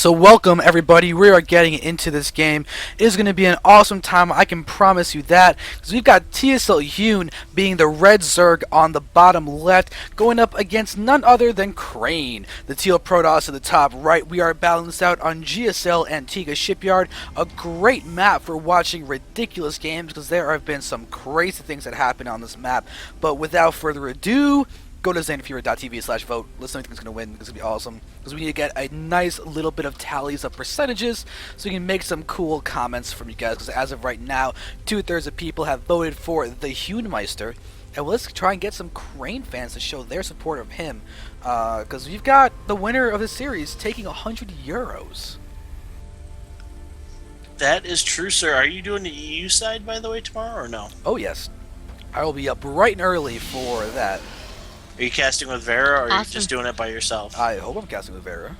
So welcome everybody, we are getting into this game. It is going to be an awesome time, I can promise you that, because we've got TSL.Hyun being the red Zerg on the bottom left, going up against none other than Crane, the teal Protoss at the top right. We are balanced out on GSL Antiga Shipyard, a great map for watching ridiculous games, because there have been some crazy things that happen on this map. But without further ado, go to zanderfeverSC.tv/vote. Listen, I think it's going to win. It's going to be awesome. Because we need to get a nice little bit of tallies of percentages so we can make some cool comments from you guys. Because as of right now, 2/3 of people have voted for the Hyunmeister. And let's try and get some Crane fans to show their support of him. Because we've got the winner of the series taking 100 euros. That is true, sir. Are you doing the EU side, by the way, tomorrow, or no? Oh, yes. I will be up bright and early for that. Are you casting with Vera, or are Awesome. you just doing it by yourself? I hope I'm casting with Vera.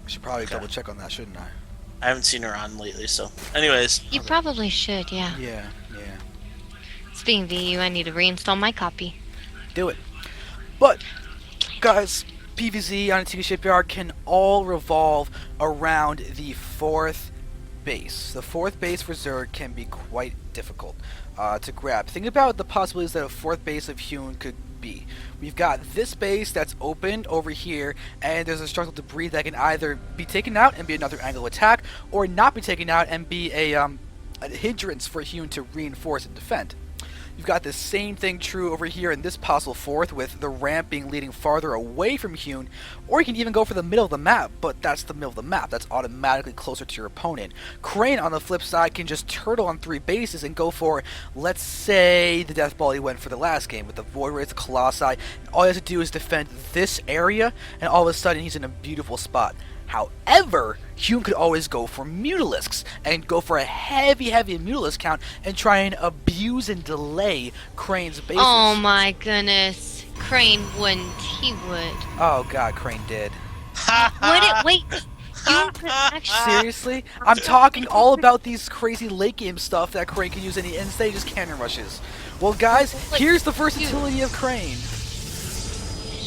I should probably double check on that, shouldn't I? I haven't seen her on lately, so... Anyways. You probably should, yeah. Yeah. Speaking of EU, I need to reinstall my copy. Do it. But, guys, PvZ on Antiga Shipyard can all revolve around the fourth base. The fourth base for Zerg can be quite difficult to grab. Think about the possibilities that a fourth base of Hyun could be. We've got this base that's opened over here, and there's a structural debris that can either be taken out and be another angle attack, or not be taken out and be a hindrance for Hyun to reinforce and defend. You've got the same thing true over here in this possible fourth, with the ramp being leading farther away from Hyun, or you can even go for the middle of the map, but that's the middle of the map. That's automatically closer to your opponent. Crane, on the flip side, can just turtle on 3 bases and go for, let's say, the death ball he went for the last game with the Void Wraith, the Colossi. All he has to do is defend this area, and all of a sudden he's in a beautiful spot. However, Hyun could always go for Mutalisks and go for a heavy Mutalisk count and try and abuse and delay Crane's bases. Oh my goodness. Crane wouldn't. He would. Oh god, Crane did. Would it? Wait. You could actually... Seriously? I'm talking all about these crazy late game stuff that Crane can use, and instead he just cannon rushes. Well guys, here's the versatility of Crane.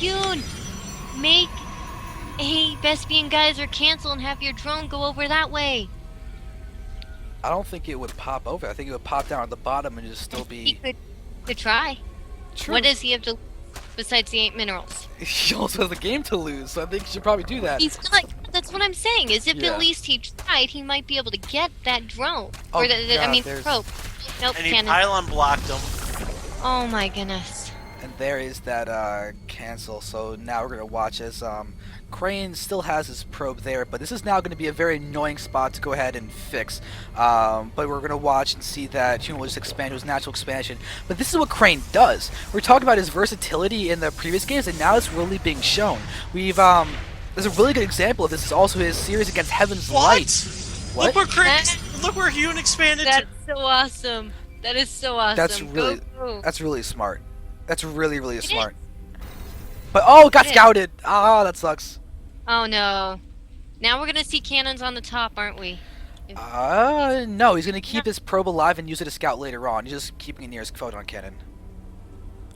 Hyun, make a Vespian geyser cancel and have your drone go over that way. I don't think it would pop over. I think it would pop down at the bottom and just still He be... could try. True. What does he have to besides the 8 minerals? He also has the game to lose, so I think he should probably do that. He's not. That's what I'm saying. Is if Yeah. at least he tried, he might be able to get that drone. Oh, or the I God, mean, there's- probe. Nope, And he cannon. pylon blocked him. Oh my goodness. And there is that cancel. So now we're going to watch as Crane still has his probe there, but this is now going to be a very annoying spot to go ahead and fix. But we're going to watch and see that Hyun will just expand to his natural expansion. But this is what Crane does. We're talking about his versatility in the previous games, and now it's really being shown. We've there's a really good example of this. Is also his series against Heaven's Light. What? Look where Crane... That- Look where Hyun expanded That's to. so awesome. That is so awesome. That's really smart. That's really It smart. But oh, it got It is. scouted. Ah, that sucks. Oh no. Now we're gonna see cannons on the top, aren't we? No, he's gonna keep his probe alive and use it to scout later on. He's just keeping it near his photon cannon.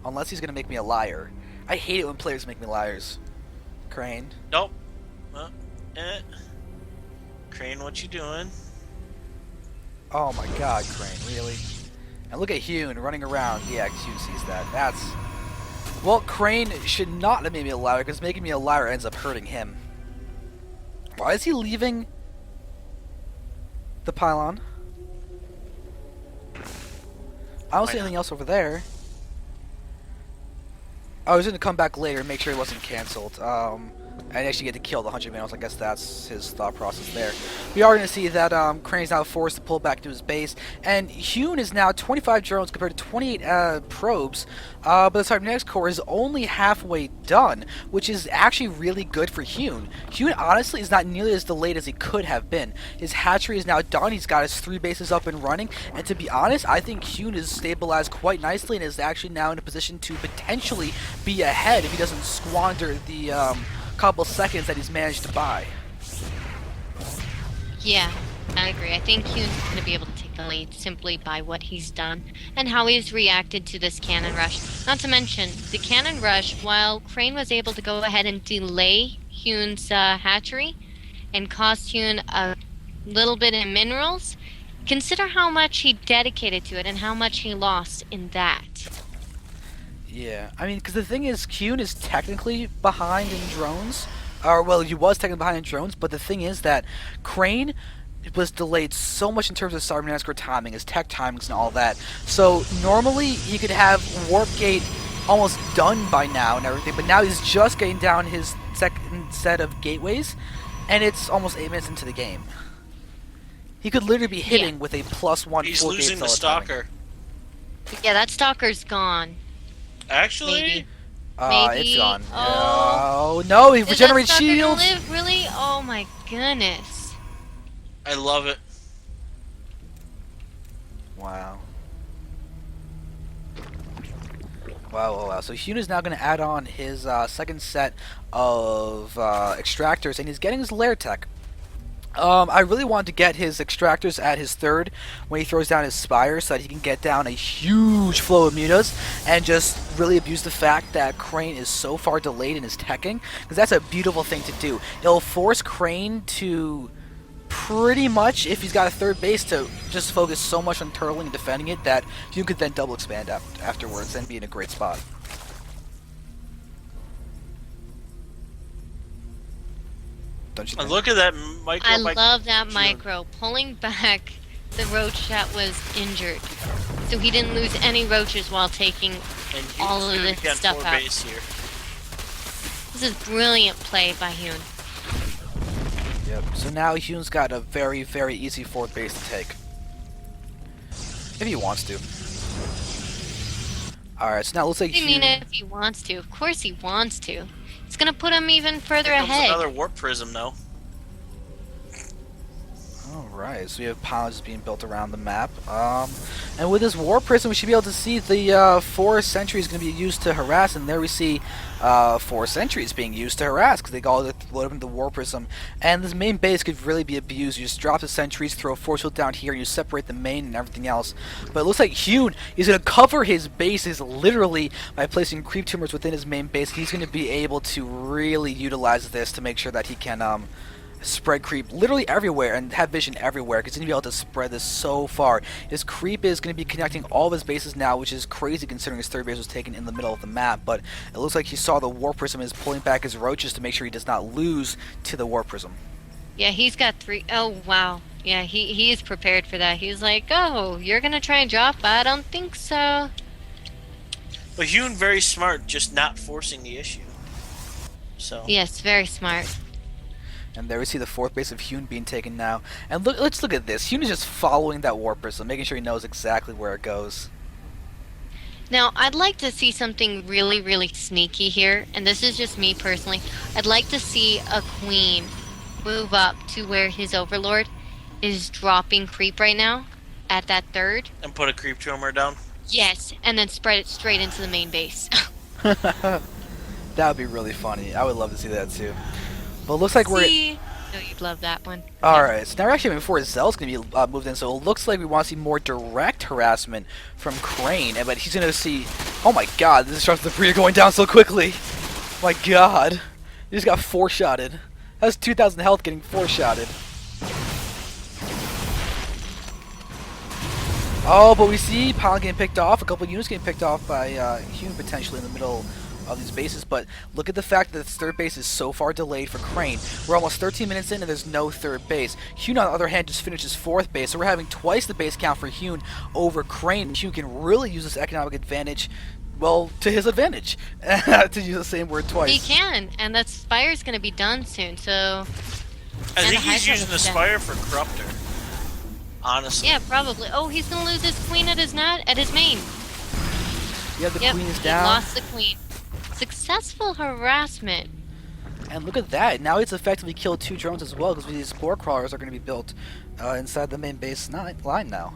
Unless he's gonna make me a liar. I hate it when players make me liars. Crane. Nope. Well, Crane, what you doing? Oh my god, Crane, really? And look at Hyun running around. Yeah, Hyun sees that. That's... Well, Crane should not have made me a liar, because making me a liar ends up hurting him. Why is he leaving the pylon? I don't see anything else over there. I was going to come back later and make sure it wasn't cancelled. And actually get to kill the 100 minerals. I guess that's his thought process there. We are going to see that Crane's now forced to pull back to his base, and Hyun is now 25 drones compared to 28 probes. But the Cybernetics core is only halfway done, which is actually really good for Hyun. Hyun honestly is not nearly as delayed as he could have been. His hatchery is now done. He's got his 3 bases up and running, and to be honest, I think Hyun is stabilized quite nicely and is actually now in a position to potentially be ahead if he doesn't squander the couple seconds that he's managed to buy. Yeah, I agree. I think Hyun's going to be able to take the lead simply by what he's done and how he's reacted to this cannon rush. Not to mention, the cannon rush, while Crane was able to go ahead and delay Hyun's hatchery and cost Hyun a little bit in minerals, consider how much he dedicated to it and how much he lost in that. Yeah, I mean, because the thing is, Hyun is technically behind in drones. Or, well, he was technically behind in drones, but the thing is that Crane was delayed so much in terms of Cybernetic timing, his tech timings and all that. So, normally, he could have Warp Gate almost done by now and everything, but now he's just getting down his second set of gateways, and it's almost 8 minutes into the game. He could literally be hitting with a +1 He's full losing gate the solid timing. stalker. Yeah, that stalker's gone. Actually, Maybe. It's gone. Oh. Oh, no, he Is regenerates that stalker shields! gonna live? Really? Oh my goodness. I love it. Wow. Wow. So Hyun is now going to add on his second set of extractors, and he's getting his lair tech. I really wanted to get his extractors at his third when he throws down his spire so that he can get down a huge flow of mutas and just really abuse the fact that Crane is so far delayed in his teching, because that's a beautiful thing to do. It'll force Crane to pretty much, if he's got a third base, to just focus so much on turtling and defending it that you could then double expand afterwards and be in a great spot. Don't you And think? look at that micro. I love that micro. Pulling back the roach that was injured. So he didn't lose any roaches while taking And all of Hyun's this gonna get stuff 4 out. base here. This is brilliant play by Hyun. Yep. So now Hyun's got a very, very easy fourth base to take. If he wants to. Alright, so now it looks like What do you mean Hyun... if he wants to? Of course he wants to. It's gonna put him even further Here comes ahead. another warp prism though. Alright, so we have pylons being built around the map. And with this War Prism, we should be able to see the 4 sentries going to be used to harass, and there we see 4 sentries being used to harass, because they all load up into the War Prism. And this main base could really be abused. You just drop the sentries, throw a force field down here, and you separate the main and everything else. But it looks like Hyun is going to cover his bases literally by placing creep tumors within his main base. He's going to be able to really utilize this to make sure that he can... spread creep literally everywhere and have vision everywhere, because he's going to be able to spread this so far. His creep is going to be connecting all of his bases now, which is crazy considering his third base was taken in the middle of the map, but it looks like he saw the War Prism and is pulling back his roaches to make sure he does not lose to the War Prism. Yeah, he's got 3. Oh, wow. Yeah, he is prepared for that. He's like, oh, you're gonna try and drop? I don't think so. But Hyun very smart, just not forcing the issue. So Yes, very smart. And there we see the fourth base of Hyun being taken now. And look, let's look at this. Hyun is just following that War Prism, making sure he knows exactly where it goes. Now, I'd like to see something really, really sneaky here, and this is just me personally. I'd like to see a queen move up to where his overlord is dropping creep right now, at that third. and put a creep tumor down. Yes, and then spread it straight into the main base. That would be really funny. I would love to see that too. But it looks like we're... See? No, you'd love that one. Alright, so now we're actually before Zell's going to be moved in, so it looks like we want to see more direct harassment from Crane, but he's going to see... Oh my god, this disruptive debris are going down so quickly! My god. He just got 4-shotted. That's 2,000 health getting 4-shotted. Oh, but we see Pylon getting picked off, a couple of units getting picked off by Hyun potentially in the middle of these bases, but look at the fact that this third base is so far delayed for Crane. We're almost 13 minutes in and there's no third base. Hyun, on the other hand, just finished his fourth base, so we're having twice the base count for Hyun over Crane. Hyun can really use this economic advantage, well, to his advantage, to use the same word twice. He can, and that Spire's going to be done soon, so... I And think the he's high using the side is Spire for Corruptor. Honestly. Yeah, probably. Oh, he's going to lose his queen at his main. Yeah, the Yep, queen is he down. lost the queen. Successful harassment. And look at that, now it's effectively killed 2 drones as well, because these spore crawlers are going to be built inside the main base line now.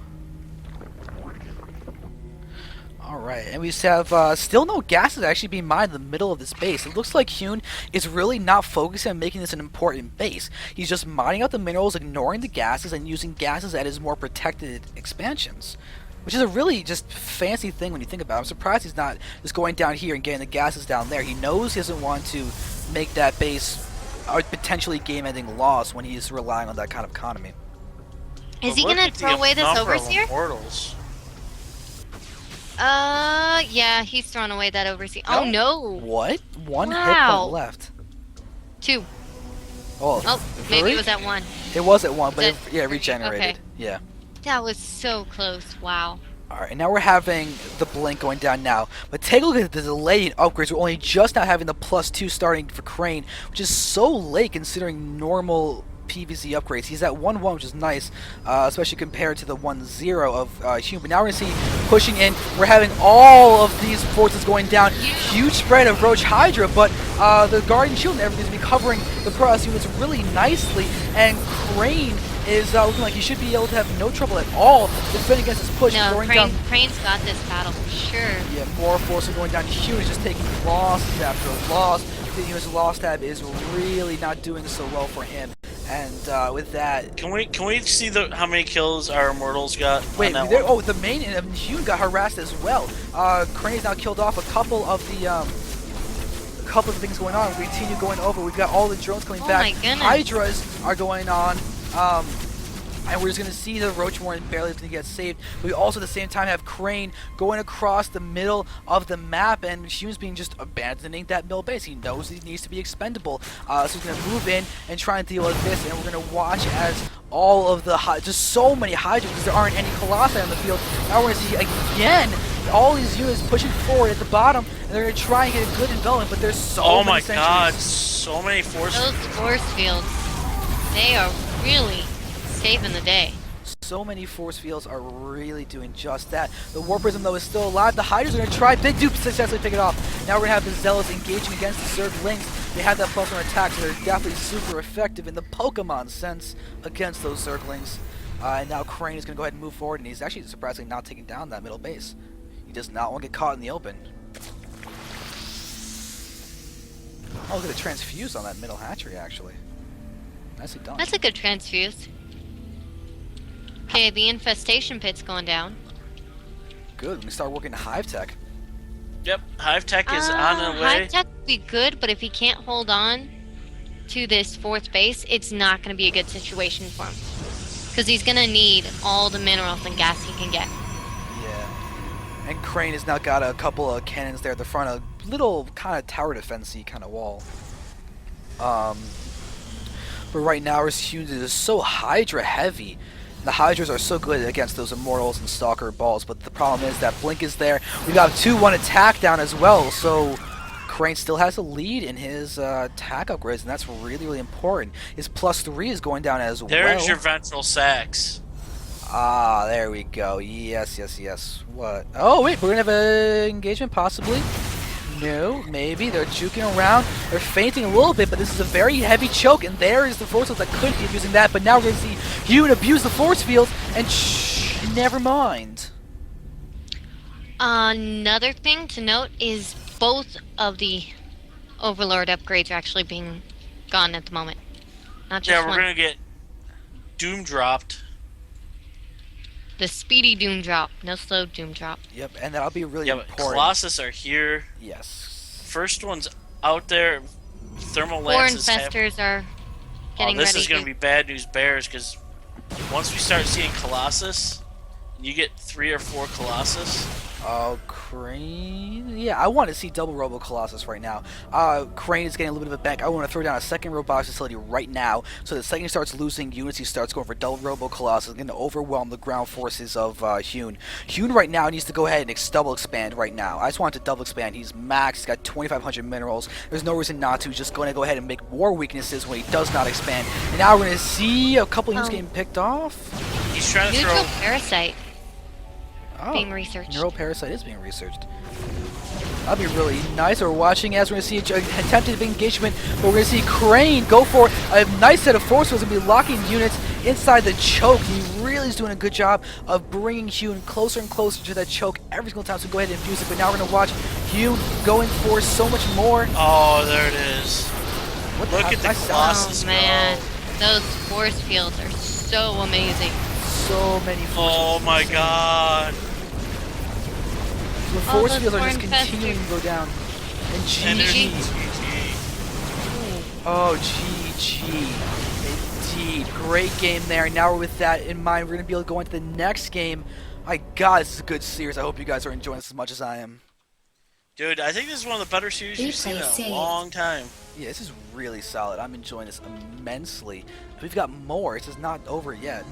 Alright, and we just have still no gases actually being mined in the middle of this base. It looks like Hyun is really not focusing on making this an important base. He's just mining out the minerals, ignoring the gases, and using gases at his more protected expansions. Which is a really just fancy thing when you think about it. I'm surprised he's not just going down here and getting the gases down there. He knows he doesn't want to make that base a potentially game-ending loss when he's relying on that kind of economy. Is But he look gonna at the throw away this number of overseer? Immortals. Yeah, he's throwing away that overseer. Oh no! What? One hit Wow. point left. 2. Oh, Oh, maybe three? it was at 1. It was at 1, but Is it, that yeah, three? regenerated. Okay. Yeah. That was so close. Wow. Alright, and now we're having the blink going down now. But take a look at the delay in upgrades. We're only just now having the +2 starting for Crane, which is so late considering normal PVZ upgrades. He's at 1-1, which is nice, especially compared to the 1-0 of Hyun. But now we're going to see pushing in. We're having all of these forces going down. Huge spread of Roach Hydra, but the Guardian Shield and everything's been covering the Protoss units really nicely. And Crane is looking like he should be able to have no trouble at all defending against this push. No, Going down. Crane's got this battle for sure. Yeah, more forces going down. Hyun is just taking loss after loss. The unit's loss tab is really not doing so well for him. And with that, Can we see how many kills our Immortals got? wait, on that one? oh, the main Hyun got harassed as well. Crane's now killed off a couple of the things going on. We continue going over. We've got all the drones coming back. My goodness. Hydras are going on. And we're just going to see the Roach Warren barely going to get saved. We also at the same time have Crane going across the middle of the map, and Hyun's being just abandoning that middle base. He knows he needs to be expendable. So he's going to move in and try and deal with this, and we're going to watch as all of the just so many Hydras because there aren't any Colossi on the field. Now we're going to see again all these units pushing forward at the bottom, and they're going to try and get a good envelopment, but there's so many sentries. God, so many forces. Those force fields, they are really saving the day. So many force fields are really doing just that. The War Prism, though, is still alive. The Hydras are going to try. They do successfully pick it off. Now we're going to have the Zealots engaging against the Zerg Lings. They have that +1 attack, so they're definitely super effective in the Pokemon sense against those Zerglings. And now Crane is going to go ahead and move forward, and he's actually surprisingly not taking down that middle base. He does not want to get caught in the open. Oh, look at the transfuse on that middle hatchery, actually. Nicely done. That's a good transfuse. Okay, the infestation pit's going down. Good. We can start working Hive Tech. Yep, Hive Tech is on the way. Hive Tech would be good, but if he can't hold on to this 4th base, it's not going to be a good situation for him. Because he's going to need all the minerals and gas he can get. Yeah. And Crane has now got a couple of cannons there at the front, a little kind of tower defense-y kind of wall. But right now, our Hyun is so Hydra heavy. The Hydras are so good against those Immortals and Stalker balls, but the problem is that Blink is there. We got a 2-1 attack down as well, so Crane still has a lead in his attack upgrades, and that's really important. His +3 is going down as well. There's your ventral sacs. Ah, there we go. Yes. What? Oh, wait, we're going to have an engagement, possibly. No, maybe. They're juking around. They're fainting a little bit, but this is a very heavy choke, and there is the force field that could be abusing that, but now we're going to see Hyun abuse the force fields, and never mind. Another thing to note is both of the Overlord upgrades are actually being gone at the moment. Not just Yeah, we're one. gonna get Doom dropped. The speedy Doom drop, no slow Doom drop. Yep, and that'll be really Yeah, but important. Colossus are here. Yes. First one's out there. Thermal 4 lances have. infestors are getting This ready. is gonna be bad news bears because once we start seeing Colossus, you get 3 or 4 Colossus. Oh, Crane. Yeah, I want to see double Robo Colossus right now. Crane is getting a little bit of a bank. I want to throw down a second robotics facility right now. So the second he starts losing units, he starts going for double Robo Colossus, going to overwhelm the ground forces of Hyun. Hyun right now needs to go ahead and double expand right now. I just want to double expand. He's maxed. He's got 2,500 minerals. There's no reason not to. He's just going to go ahead and make war weaknesses when he does not expand. And now we're going to see a couple units getting picked off. He's trying to Neutral throw. parasite Oh, being researched. Neuroparasite is being researched. That'd be really nice. We're watching as we're going to see an attempted engagement, but we're going to see Crane go for a nice set of force fields and be locking units inside the choke. He really is doing a good job of bringing Hyun closer and closer to that choke every single time, so go ahead and infuse it. But now we're going to watch Hyun going for so much more. Oh, there it is. What Look at the Colossus Oh man, go. those force fields are so amazing. So many force Oh fields. my god. The force those fields are just foreign continuing to go down. And And there's GG. GG. Oh, GG. Indeed. Great game there. Now with that in mind, we're going to be able to go into the next game. My God, this is a good series. I hope you guys are enjoying this as much as I am. Dude, I think this is one of the better series you've seen in a long time. Yeah, this is really solid. I'm enjoying this immensely. We've got more. This is not over yet.